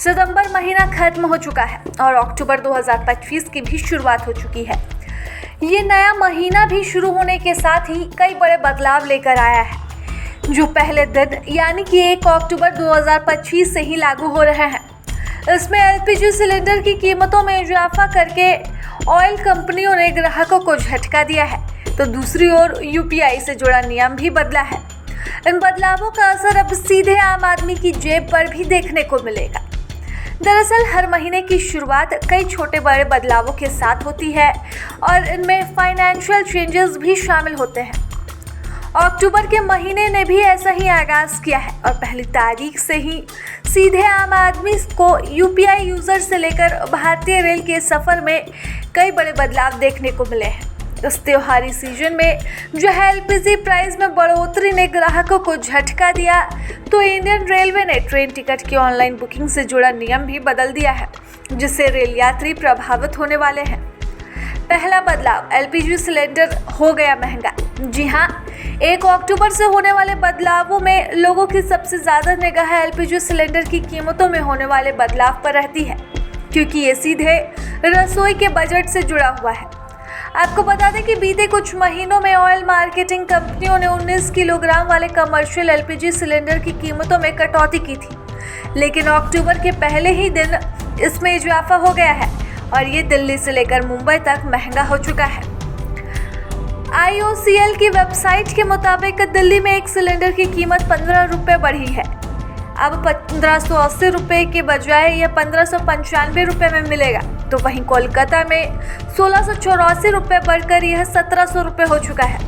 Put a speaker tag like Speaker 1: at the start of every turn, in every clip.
Speaker 1: सितंबर महीना खत्म हो चुका है और अक्टूबर 2025 की भी शुरुआत हो चुकी है। ये नया महीना भी शुरू होने के साथ ही कई बड़े बदलाव लेकर आया है, जो पहले दिन यानी कि 1 अक्टूबर 2025 से ही लागू हो रहे हैं। इसमें एलपीजी सिलेंडर की कीमतों में इजाफा करके ऑयल कंपनियों ने ग्राहकों को झटका दिया है, तो दूसरी ओर यूपीआई से जुड़ा नियम भी बदला है। इन बदलावों का असर अब सीधे आम आदमी की जेब पर भी देखने को मिलेगा। दरअसल हर महीने की शुरुआत कई छोटे बड़े बदलावों के साथ होती है और इनमें फाइनेंशियल चेंजेस भी शामिल होते हैं। अक्टूबर के महीने ने भी ऐसा ही आगाज किया है और पहली तारीख से ही सीधे आम आदमी को यूपीआई यूजर से लेकर भारतीय रेल के सफर में कई बड़े बदलाव देखने को मिले हैं। इस त्योहारी सीजन में जो है एलपीजी प्राइस में बढ़ोतरी ने ग्राहकों को झटका दिया, तो इंडियन रेलवे ने ट्रेन टिकट की ऑनलाइन बुकिंग से जुड़ा नियम भी बदल दिया है, जिससे रेल यात्री प्रभावित होने वाले हैं। पहला बदलाव, एलपीजी सिलेंडर हो गया महंगा। जी हाँ, 1 अक्टूबर से होने वाले बदलावों में लोगों की सबसे ज़्यादा निगाह एलपीजी सिलेंडर की कीमतों में होने वाले बदलाव पर रहती है, क्योंकि ये सीधे रसोई के बजट से जुड़ा हुआ है। आपको बता दें कि बीते कुछ महीनों में ऑयल मार्केटिंग कंपनियों ने 19 किलोग्राम वाले कमर्शियल एलपीजी सिलेंडर की कीमतों में कटौती की थी, लेकिन अक्टूबर के पहले ही दिन इसमें इजाफा हो गया है और ये दिल्ली से लेकर मुंबई तक महंगा हो चुका है। IOCL की वेबसाइट के मुताबिक दिल्ली में एक सिलेंडर की कीमत 15 रुपये बढ़ी है। अब 1580 रुपये के बजाय यह 1595 रुपये में मिलेगा, तो वहीं कोलकाता में 1684 रुपये बढ़कर यह 1700 रुपये हो चुका है।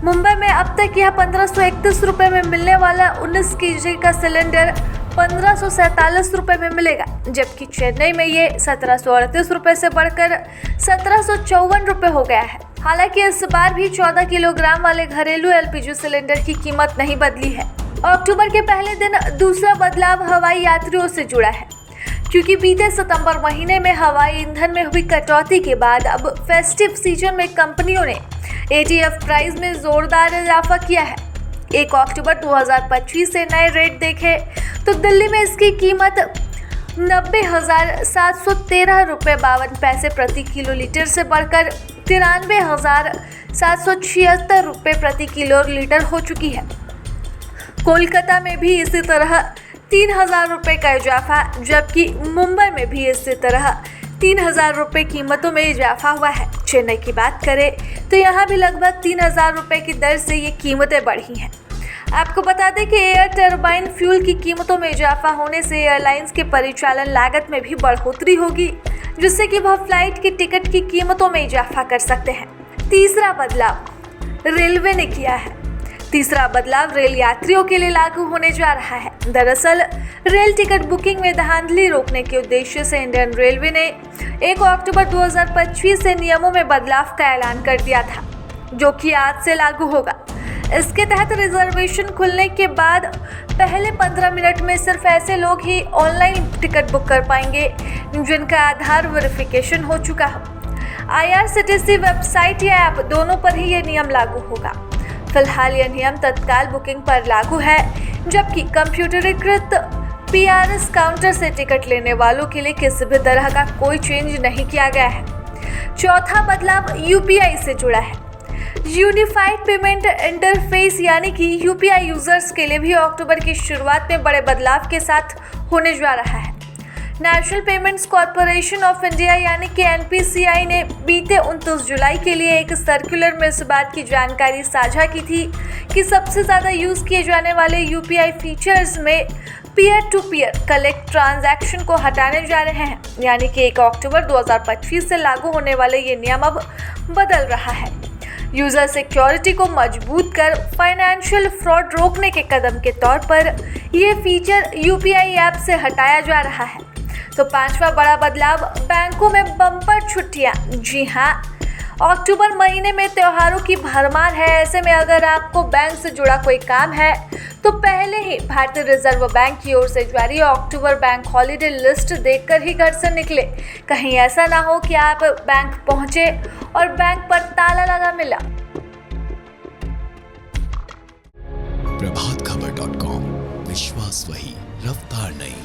Speaker 1: मुंबई में अब तक यह 1531 रुपये में मिलने वाला 19 kg का सिलेंडर 1547 रुपये में मिलेगा, जबकि चेन्नई में ये 1738 रुपये से बढ़कर 1754 रुपये हो गया है। हालांकि इस बार भी 14 किलोग्राम वाले घरेलू एलपीजी सिलेंडर की कीमत नहीं बदली है। अक्टूबर के पहले दिन दूसरा बदलाव हवाई यात्रियों से जुड़ा है, क्योंकि बीते सितंबर महीने में हवाई ईंधन में हुई कटौती के बाद अब फेस्टिव सीजन में कंपनियों ने ATF प्राइस में जोरदार इजाफा किया है। 1 अक्टूबर 2025 से नए रेट देखें तो दिल्ली में इसकी कीमत 90,713 रुपये 52 पैसे प्रति किलोलीटर से बढ़कर 93,776 रुपये प्रति किलोलीटर हो चुकी है। कोलकाता में भी इसी तरह 3,000 रुपये का इजाफा, जबकि मुंबई में भी इसी तरह 3,000 रुपये कीमतों में इजाफा हुआ है। चेन्नई की बात करें तो यहाँ भी लगभग 3,000 रुपये की दर से ये कीमतें बढ़ी हैं। आपको बता दें कि एयर टरबाइन फ्यूल की कीमतों में इजाफा होने से एयरलाइंस के परिचालन लागत में भी बढ़ोतरी होगी, जिससे कि वह फ्लाइट की टिकट की कीमतों में इजाफा कर सकते हैं। तीसरा बदलाव रेलवे ने किया है। तीसरा बदलाव रेल यात्रियों के लिए लागू होने जा रहा है। दरअसल रेल टिकट बुकिंग में धांधली रोकने के उद्देश्य से इंडियन रेलवे ने 1 अक्टूबर 2025 से नियमों में बदलाव का ऐलान कर दिया था, जो कि आज से लागू होगा। इसके तहत रिजर्वेशन खुलने के बाद पहले 15 मिनट में सिर्फ ऐसे लोग ही ऑनलाइन टिकट बुक कर पाएंगे जिनका आधार वेरिफिकेशन हो चुका हो। IRCTC वेबसाइट या ऐप दोनों पर ही ये नियम लागू होगा। फिलहाल यह नियम तत्काल बुकिंग पर लागू है, जबकि कंप्यूटरीकृत PRS काउंटर से टिकट लेने वालों के लिए किसी भी तरह का कोई चेंज नहीं किया गया है। चौथा बदलाव UPI से जुड़ा है। यूनिफाइड पेमेंट इंटरफेस यानी कि UPI यूजर्स के लिए भी अक्टूबर की शुरुआत में बड़े बदलाव के साथ होने जा रहा है। National payments corporation of India यानी कि NPCI ने बीते 29 जुलाई के लिए एक सर्कुलर में इस बात की जानकारी साझा की थी कि सबसे ज़्यादा यूज़ किए जाने वाले UPI फीचर्स में peer to peer collect transaction को हटाने जा रहे हैं, यानी कि 1 अक्टूबर 2025 से लागू होने वाले ये नियम अब बदल रहा है। यूज़र सिक्योरिटी को मजबूत कर फाइनेंशियल फ्रॉड रोकने के कदम के तौर पर ये फीचर UPI ऐप से हटाया जा रहा है। तो पांचवा बड़ा बदलाव, बैंकों में बम्पर छुट्टियां। जी हाँ, अक्टूबर महीने में त्योहारों की भरमार है। ऐसे में अगर आपको बैंक से जुड़ा कोई काम है तो पहले ही भारतीय रिजर्व बैंक की ओर से जारी अक्टूबर बैंक हॉलीडे लिस्ट देखकर ही घर से निकले। कहीं ऐसा ना हो कि आप बैंक पहुंचे और बैंक पर ताला लगा मिला।
Speaker 2: प्रभातखबर.com, विश्वास वही, रफ्तार नहीं।